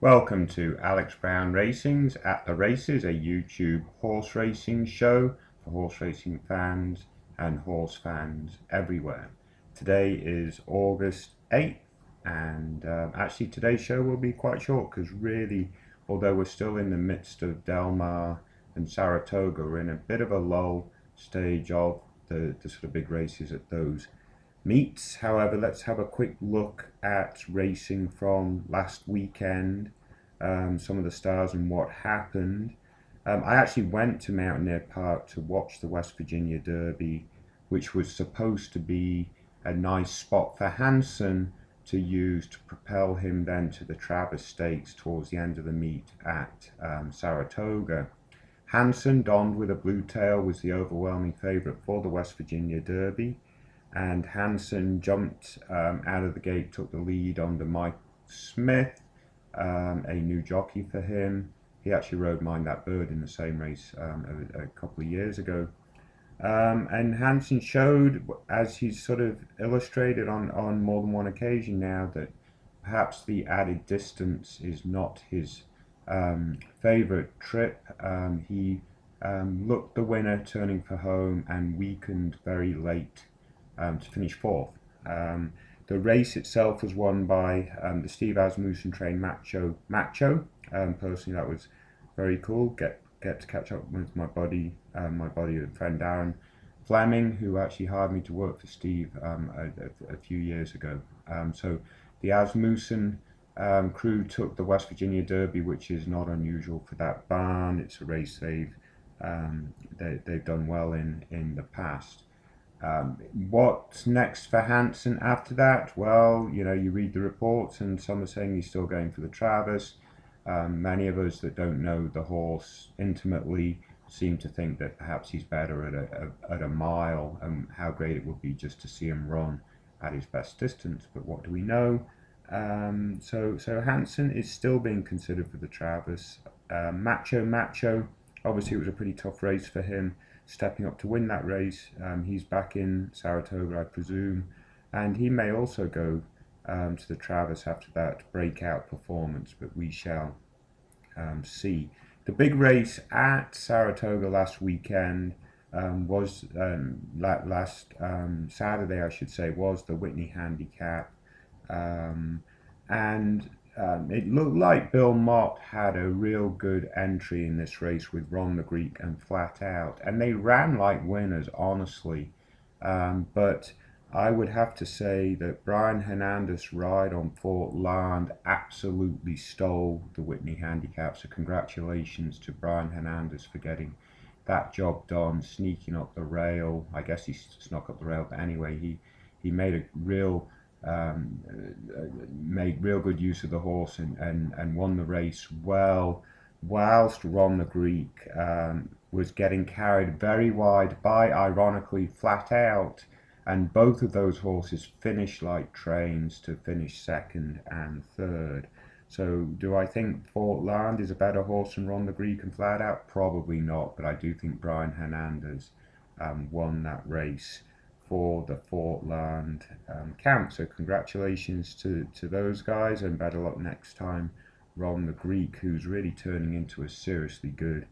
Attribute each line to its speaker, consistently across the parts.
Speaker 1: Welcome to Alex Brown Racing's At the Races, a YouTube horse racing show for horse racing fans and horse fans everywhere. Today is August 8th, and actually today's show will be quite short because really, although we're still in the midst of Del Mar and Saratoga, we're in a bit of a lull stage of the sort of big races at those meets. However, let's have a quick look at racing from last weekend, some of the stars and what happened. I actually went to Mountaineer Park to watch the West Virginia Derby, which was supposed to be a nice spot for Hanson to use to propel him then to the Travers Stakes towards the end of the meet at Saratoga. Hanson, donned with a blue tail, was the overwhelming favourite for the West Virginia Derby, and Hanson jumped out of the gate, took the lead under Mike Smith, a new jockey for him. He actually rode Mind That Bird in the same race a couple of years ago. And Hanson showed, as he's sort of illustrated on more than one occasion now, that perhaps the added distance is not his favourite trip. He looked the winner turning for home and weakened very late to finish fourth. The race itself was won by the Steve Asmussen trained Macho. Personally, that was very cool. Get to catch up with my buddy and friend Darren Fleming, who actually hired me to work for Steve a few years ago. So the Asmussen crew took the West Virginia Derby, which is not unusual for that barn. It's a race they've done well in the past. What's next for Hanson after that? Well, you read the reports and some are saying he's still going for the Travers. Many of us that don't know the horse intimately seem to think that perhaps he's better at a mile, and how great it would be just to see him run at his best distance. But what do we know? So Hanson is still being considered for the Travers. Macho, obviously it was a pretty tough race for him, stepping up to win that race. He's back in Saratoga, I presume, and he may also go to the Travers after that breakout performance, but we shall see. The big race at Saratoga last weekend was last Saturday, I should say, was the Whitney Handicap, and it looked like Bill Mott had a real good entry in this race with Ron the Greek and Flat Out, and they ran like winners, honestly. But I would have to say that Brian Hernandez' ride on Fort Land absolutely stole the Whitney Handicap. So congratulations to Brian Hernandez for getting that job done, sneaking up the rail. I guess he snuck up the rail, but anyway, he made a real made real good use of the horse and won the race well, whilst Ron the Greek was getting carried very wide by, ironically, Flat Out, and both of those horses finished like trains to finish second and third. So do I think Fort Land is a better horse than Ron the Greek and Flat Out? Probably not, but I do think Brian Hernandez won that race for the Fort Land camp. So congratulations to those guys, and better luck next time. Ron the Greek, who's really turning into a seriously good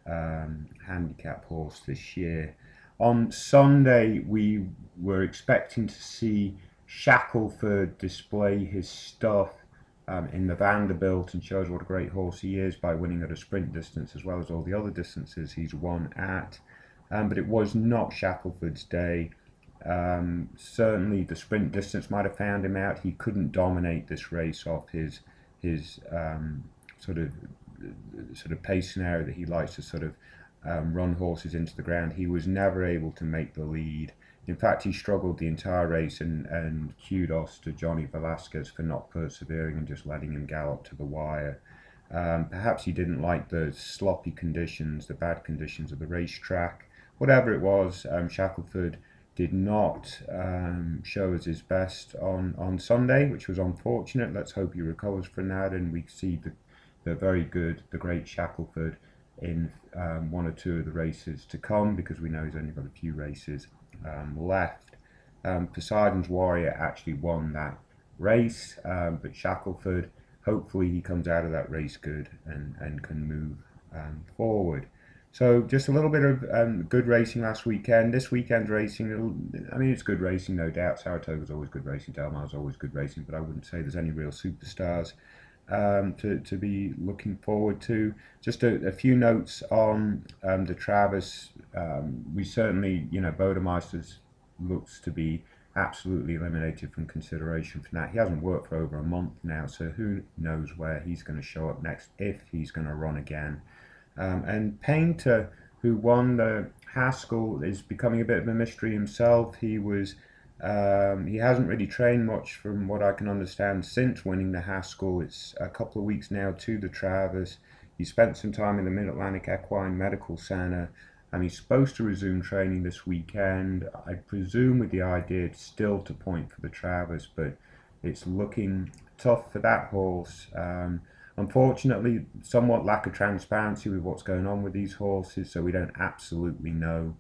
Speaker 1: handicap horse this year. On Sunday, we were expecting to see Shackelford display his stuff in the Vanderbilt and shows what a great horse he is by winning at a sprint distance as well as all the other distances he's won at. But it was not Shackelford's day. Certainly the sprint distance might have found him out. He couldn't dominate this race off his sort of pace scenario that he likes to sort of run horses into the ground. He was never able to make the lead. In fact, he struggled the entire race, and kudos to Johnny Velasquez for not persevering and just letting him gallop to the wire. Perhaps he didn't like the sloppy conditions, the bad conditions of the racetrack. Whatever it was, Shackelford did not show as his best on Sunday, which was unfortunate. Let's hope he recovers from that and we see the very good, the great Shackelford in one or two of the races to come, because we know he's only got a few races left. Poseidon's Warrior actually won that race, but Shackelford hopefully he comes out of that race good and can move forward. So just a little bit of good racing last weekend. This weekend's racing, I mean, it's good racing, no doubt. Saratoga's always good racing. Del Mar's always good racing, but I wouldn't say there's any real superstars to be looking forward to. Just a few notes on the Travers. We certainly, Bodemeister looks to be absolutely eliminated from consideration for that. He hasn't worked for over a month now, so who knows where he's going to show up next, if he's going to run again. And Painter, who won the Haskell, is becoming a bit of a mystery himself. He hasn't really trained much, from what I can understand, since winning the Haskell. It's a couple of weeks now to the Travers. He spent some time in the Mid-Atlantic Equine Medical Center, and he's supposed to resume training this weekend. I presume with the idea still to point for the Travers, but it's looking tough for that horse. Unfortunately, somewhat lack of transparency with what's going on with these horses, so we don't absolutely know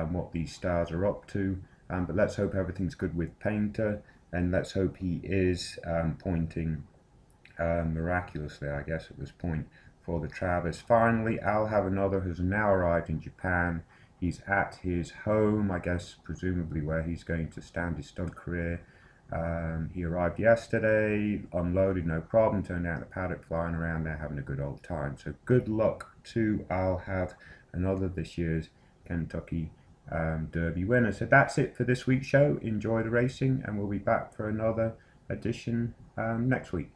Speaker 1: what these stars are up to. But let's hope everything's good with Painter, and let's hope he is pointing miraculously, I guess, at this point for the Travers. Finally, Al Have Another has now arrived in Japan. He's at his home, I guess, presumably where he's going to stand his stud career. He arrived yesterday, unloaded, no problem, turned out in the paddock, flying around there, having a good old time. So good luck to I'll Have Another, this year's Kentucky Derby winner. So that's it for this week's show. Enjoy the racing, and we'll be back for another edition next week.